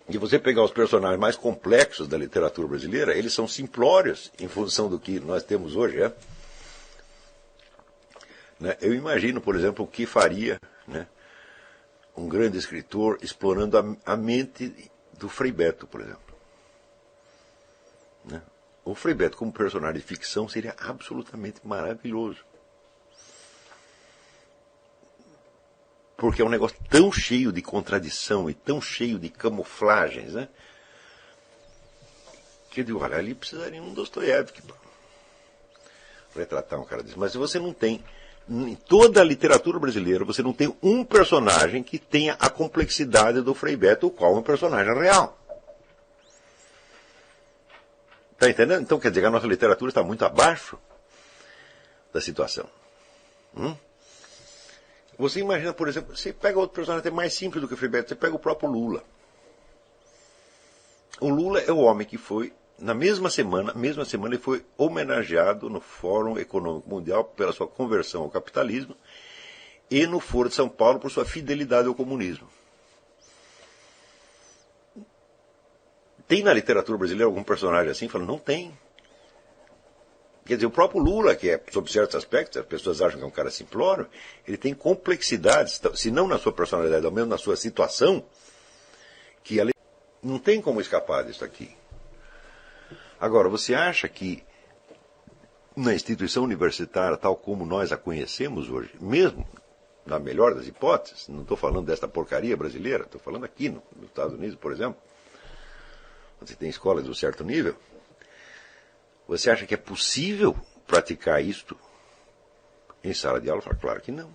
E você pegar os personagens mais complexos da literatura brasileira, eles são simplórios em função do que nós temos hoje. Né? Eu imagino, por exemplo, o que faria, né, um grande escritor explorando a mente do Frei Beto, por exemplo. Né? O Frei Beto como personagem de ficção seria absolutamente maravilhoso. Porque é um negócio tão cheio de contradição e tão cheio de camuflagens, né? Que eu digo, olha, ali precisaria um Dostoiévski para retratar um cara desse. Mas você não tem, em toda a literatura brasileira, você não tem um personagem que tenha a complexidade do Frei Beto, o qual é um personagem real. Está entendendo? Então quer dizer que a nossa literatura está muito abaixo da situação. Você imagina, por exemplo, você pega outro personagem até mais simples do que o Frei Beto, você pega o próprio Lula. O Lula é o homem que foi, na mesma semana ele foi homenageado no Fórum Econômico Mundial pela sua conversão ao capitalismo e no Foro de São Paulo por sua fidelidade ao comunismo. Tem na literatura brasileira algum personagem assim? Falando, não tem. Quer dizer, o próprio Lula, que é, sob certos aspectos, as pessoas acham que é um cara simplório, ele tem complexidades, se não na sua personalidade, ao menos na sua situação, que ela não tem como escapar disso aqui. Agora, você acha que na instituição universitária, tal como nós a conhecemos hoje, mesmo na melhor das hipóteses, não estou falando desta porcaria brasileira, estou falando aqui nos Estados Unidos, por exemplo, onde você tem escolas de um certo nível, você acha que é possível praticar isto em sala de aula? Fala, claro que não.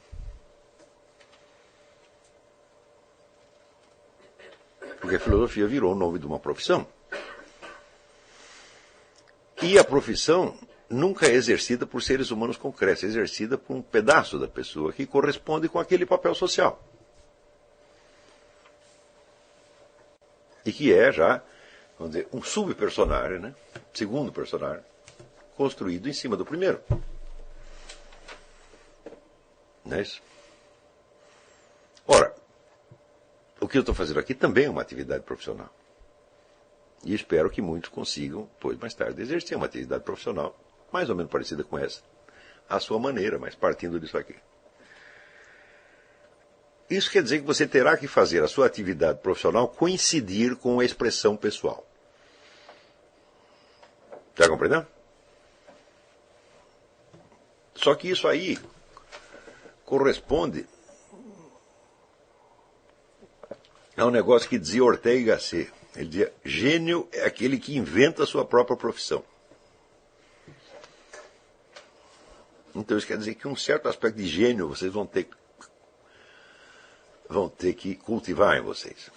Porque a filosofia virou o nome de uma profissão. E a profissão nunca é exercida por seres humanos concretos, é exercida por um pedaço da pessoa que corresponde com aquele papel social. E que é já, vamos dizer, um subpersonagem, né? Segundo personagem, construído em cima do primeiro. Não é isso? Ora, o que eu estou fazendo aqui também é uma atividade profissional. E espero que muitos consigam, depois, mais tarde, exercer uma atividade profissional mais ou menos parecida com essa. À sua maneira, mas partindo disso aqui. Isso quer dizer que você terá que fazer a sua atividade profissional coincidir com a expressão pessoal. Está compreendendo? Só que isso aí corresponde a um negócio que dizia Ortega y Gasset. Ele dizia, gênio é aquele que inventa a sua própria profissão. Então isso quer dizer que um certo aspecto de gênio vocês vão ter que cultivar em vocês.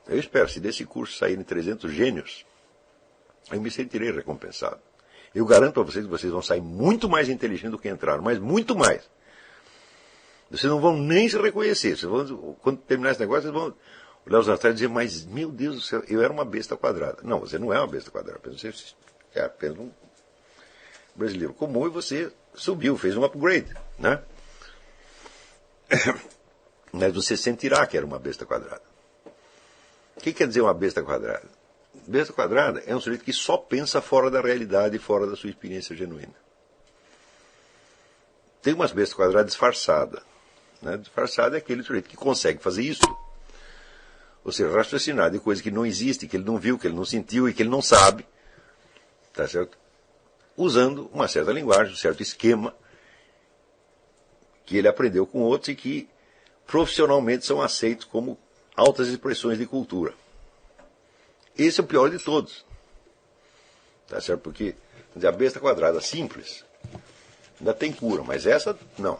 Eu espero, se desse curso saírem 300 gênios, eu me sentirei recompensado. Eu garanto a vocês que vocês vão sair muito mais inteligentes do que entraram, mas muito mais. Vocês não vão nem se reconhecer. Vocês vão, quando terminar esse negócio, vocês vão olhar os atrás e dizer, mas, meu Deus do céu, eu era uma besta quadrada. Não, você não é uma besta quadrada. Você é apenas um brasileiro comum e você subiu, fez um upgrade, né? Mas você sentirá que era uma besta quadrada. O que quer dizer uma besta quadrada? Besta quadrada é um sujeito que só pensa fora da realidade e fora da sua experiência genuína. Tem umas bestas quadradas disfarçadas. Né? Disfarçada é aquele sujeito que consegue fazer isso. Ou seja, raciocinar de coisa que não existe, que ele não viu, que ele não sentiu e que ele não sabe. Tá certo? Usando uma certa linguagem, um certo esquema que ele aprendeu com outros e que profissionalmente são aceitos como altas expressões de cultura. Esse é o pior de todos. Tá certo? Porque a besta quadrada simples ainda tem cura, mas essa não.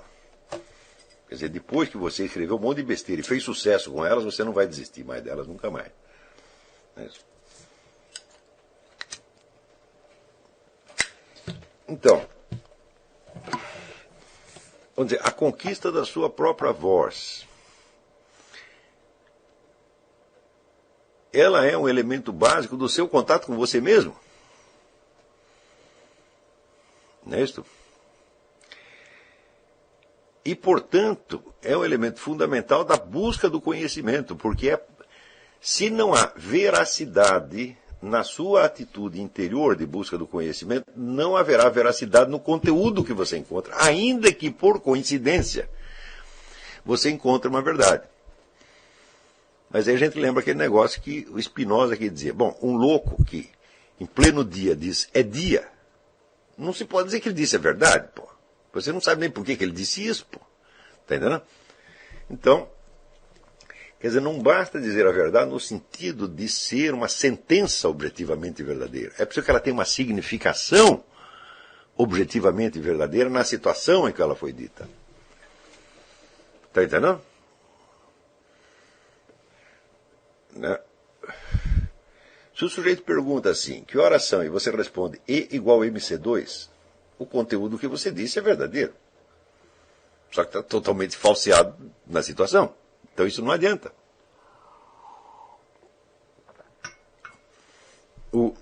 Quer dizer, depois que você escreveu um monte de besteira e fez sucesso com elas, você não vai desistir mais delas nunca mais. É isso. Então, vamos dizer, a conquista da sua própria voz, ela é um elemento básico do seu contato com você mesmo. Não é isso? E, portanto, é um elemento fundamental da busca do conhecimento, porque se não há veracidade na sua atitude interior de busca do conhecimento, não haverá veracidade no conteúdo que você encontra, ainda que, por coincidência, você encontre uma verdade. Mas aí a gente lembra aquele negócio que o Spinoza aqui dizia, bom, um louco que em pleno dia diz é dia, não se pode dizer que ele disse a verdade, pô. Você não sabe nem por que ele disse isso, pô. Tá entendendo? Então, quer dizer, não basta dizer a verdade no sentido de ser uma sentença objetivamente verdadeira. É preciso que ela tenha uma significação objetivamente verdadeira na situação em que ela foi dita. Tá entendendo? Né? Se o sujeito pergunta assim, que horas são? E você responde E igual a MC2, o conteúdo que você disse é verdadeiro. Só que está totalmente falseado na situação. Então isso não adianta. Então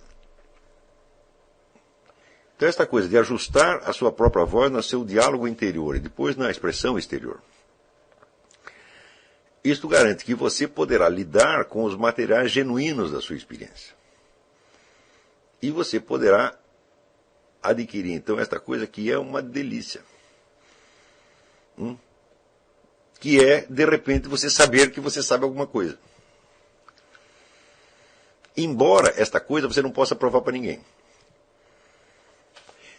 esta coisa de ajustar a sua própria voz no seu diálogo interior e depois na expressão exterior. Isto garante que você poderá lidar com os materiais genuínos da sua experiência. E você poderá adquirir, então, esta coisa que é uma delícia. Que é, de repente, você saber que você sabe alguma coisa. Embora esta coisa você não possa provar para ninguém.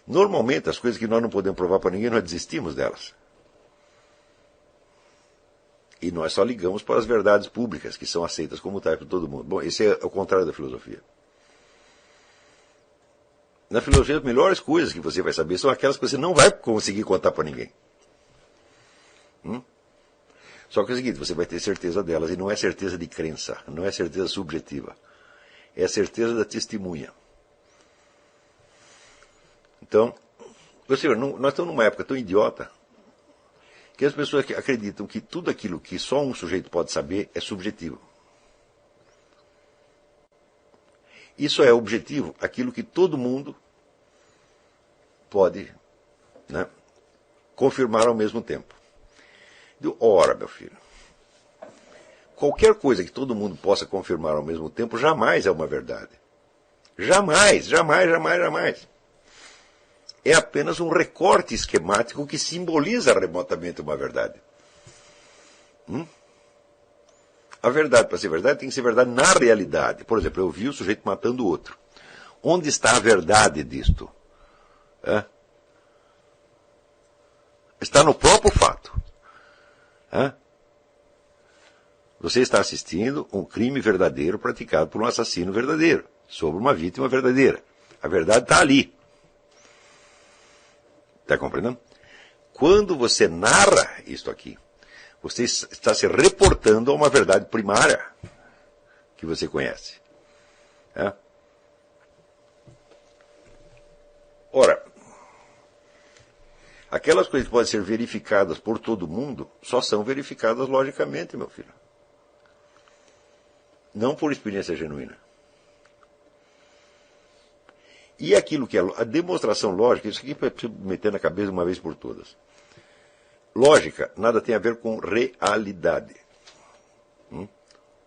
Normalmente, as coisas que nós não podemos provar para ninguém, nós desistimos delas. E nós só ligamos para as verdades públicas, que são aceitas como tais por todo mundo. Bom, esse é o contrário da filosofia. Na filosofia, as melhores coisas que você vai saber são aquelas que você não vai conseguir contar para ninguém. Só que é o seguinte, você vai ter certeza delas, e não é certeza de crença, não é certeza subjetiva. É a certeza da testemunha. Então, nós estamos numa época tão idiota que as pessoas acreditam que tudo aquilo que só um sujeito pode saber é subjetivo. Isso é objetivo, aquilo que todo mundo pode, né, confirmar ao mesmo tempo. Ora, meu filho, qualquer coisa que todo mundo possa confirmar ao mesmo tempo jamais é uma verdade. Jamais, jamais, jamais, jamais. É apenas um recorte esquemático que simboliza remotamente uma verdade. A verdade, para ser verdade, tem que ser verdade na realidade. Por exemplo, eu vi o sujeito matando o outro. Onde está a verdade disto? Está no próprio fato. Você está assistindo um crime verdadeiro praticado por um assassino verdadeiro, sobre uma vítima verdadeira. A verdade está ali. Está compreendendo? Quando você narra isto aqui, você está se reportando a uma verdade primária que você conhece. Ora, aquelas coisas que podem ser verificadas por todo mundo só são verificadas logicamente, meu filho. Não por experiência genuína. E aquilo que é a demonstração lógica, isso aqui é preciso meter na cabeça uma vez por todas. Lógica nada tem a ver com realidade.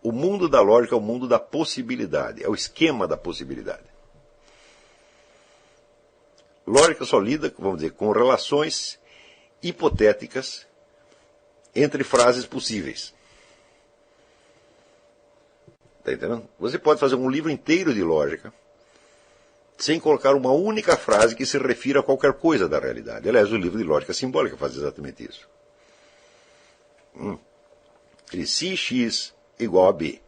O mundo da lógica é o mundo da possibilidade, é o esquema da possibilidade. Lógica só lida, vamos dizer, com relações hipotéticas entre frases possíveis. Está entendendo? Você pode fazer um livro inteiro de lógica sem colocar uma única frase que se refira a qualquer coisa da realidade. Aliás, o livro de lógica simbólica faz exatamente isso. Se x igual a b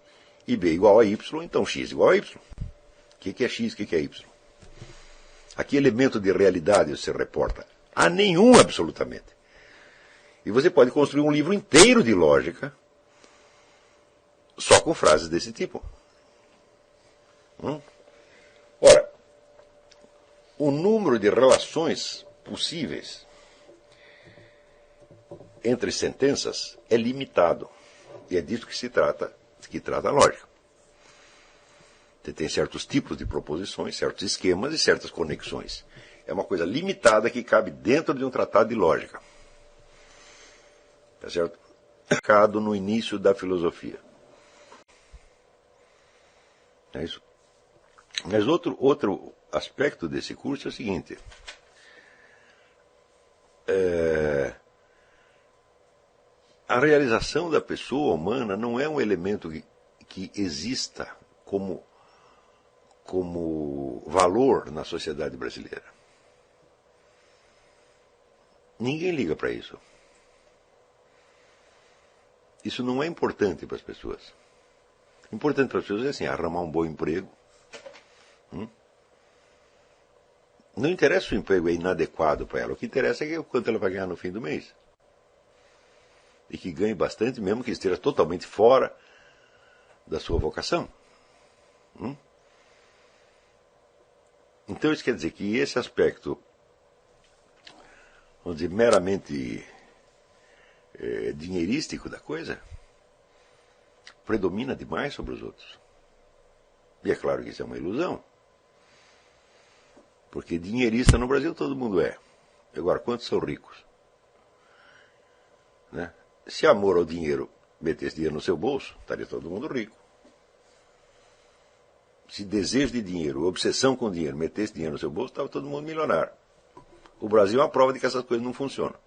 e b igual a y, então x igual a y. O que é x, o que é y? A que elemento de realidade você reporta? A nenhum, absolutamente. E você pode construir um livro inteiro de lógica só com frases desse tipo. Ora, o número de relações possíveis entre sentenças é limitado. E é disso que se trata, a lógica. Você tem certos tipos de proposições, certos esquemas e certas conexões. É uma coisa limitada que cabe dentro de um tratado de lógica. tá certo? Marcado no início da filosofia. É isso. Mas outro aspecto desse curso é o seguinte. A realização da pessoa humana não é um elemento que exista como valor na sociedade brasileira. Ninguém liga para isso. Isso não é importante para as pessoas. Importante para as pessoas é assim, arrumar um bom emprego. Não interessa se o emprego é inadequado para ela. O que interessa é o quanto ela vai ganhar no fim do mês. E que ganhe bastante, mesmo que esteja totalmente fora da sua vocação. Então isso quer dizer que esse aspecto, vamos dizer, meramente dinheirístico da coisa, predomina demais sobre os outros. E é claro que isso é uma ilusão. Porque dinheirista no Brasil todo mundo é. Agora, quantos são ricos? Né? Se amor ao dinheiro metesse dinheiro no seu bolso, estaria todo mundo rico. Se desejo de dinheiro, obsessão com dinheiro, metesse dinheiro no seu bolso, estava todo mundo milionário. O Brasil é uma prova de que essas coisas não funcionam.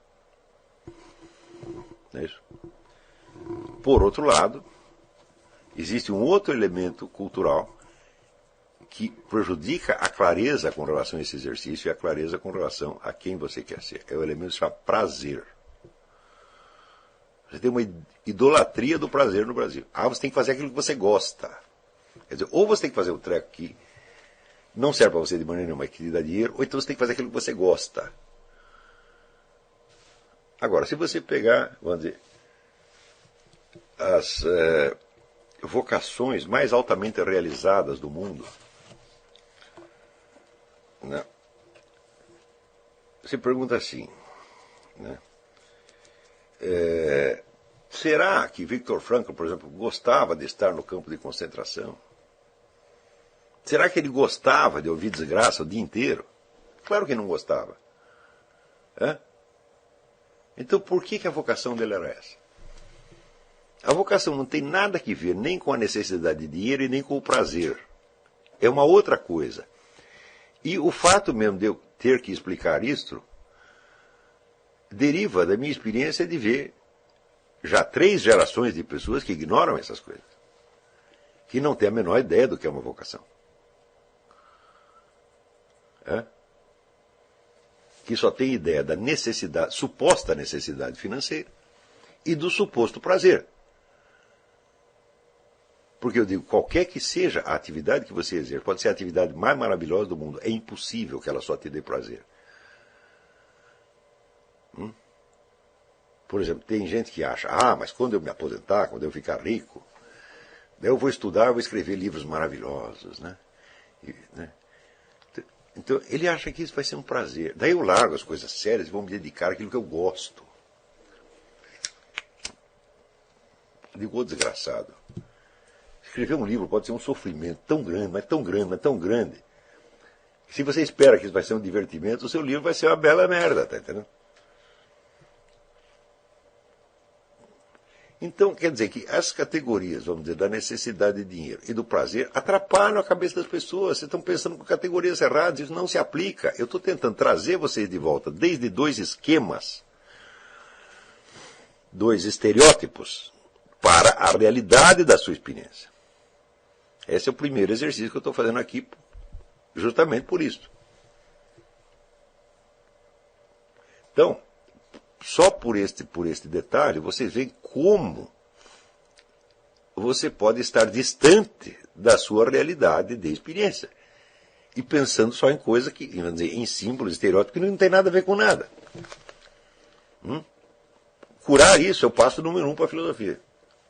Não é isso? Por outro lado, existe um outro elemento cultural que prejudica a clareza com relação a esse exercício e a clareza com relação a quem você quer ser. É o elemento chamado prazer. Você tem uma idolatria do prazer no Brasil. Você tem que fazer aquilo que você gosta. Quer dizer, ou você tem que fazer um treco que não serve para você de maneira nenhuma, que te dá dinheiro, ou então você tem que fazer aquilo que você gosta. Agora, se você pegar, vamos dizer, as vocações mais altamente realizadas do mundo, né? Você pergunta assim, né? Será que Viktor Frankl, por exemplo, gostava de estar no campo de concentração? Será que ele gostava de ouvir desgraça o dia inteiro? Claro que não gostava. Então por que a vocação dele era essa? A vocação não tem nada a ver nem com a necessidade de dinheiro e nem com o prazer. É uma outra coisa. E o fato mesmo de eu ter que explicar isto deriva da minha experiência de ver já 3 gerações de pessoas que ignoram essas coisas. Que não têm a menor ideia do que é uma vocação. Que só tem ideia da necessidade, suposta necessidade financeira e do suposto prazer. Porque eu digo, qualquer que seja a atividade que você exerce, pode ser a atividade mais maravilhosa do mundo, é impossível que ela só te dê prazer. Por exemplo, tem gente que acha, mas quando eu me aposentar, quando eu ficar rico, eu vou estudar, eu vou escrever livros maravilhosos, né? Então, ele acha que isso vai ser um prazer. Daí eu largo as coisas sérias e vou me dedicar àquilo que eu gosto. Eu digo, desgraçado. Escrever um livro pode ser um sofrimento tão grande, mas tão grande, mas tão grande. Se você espera que isso vai ser um divertimento, o seu livro vai ser uma bela merda, tá entendendo? Então, quer dizer que as categorias, vamos dizer, da necessidade de dinheiro e do prazer atrapalham a cabeça das pessoas. Vocês estão pensando com categorias erradas, isso não se aplica. Eu estou tentando trazer vocês de volta desde 2 esquemas, 2 estereótipos, para a realidade da sua experiência. Esse é o primeiro exercício que eu estou fazendo aqui, justamente por isso. Então, só por este detalhe, vocês veem como você pode estar distante da sua realidade de experiência. E pensando só em coisa que, vamos dizer, em símbolos, estereótipos, que não tem nada a ver com nada. Curar isso é o passo número 1 para a filosofia.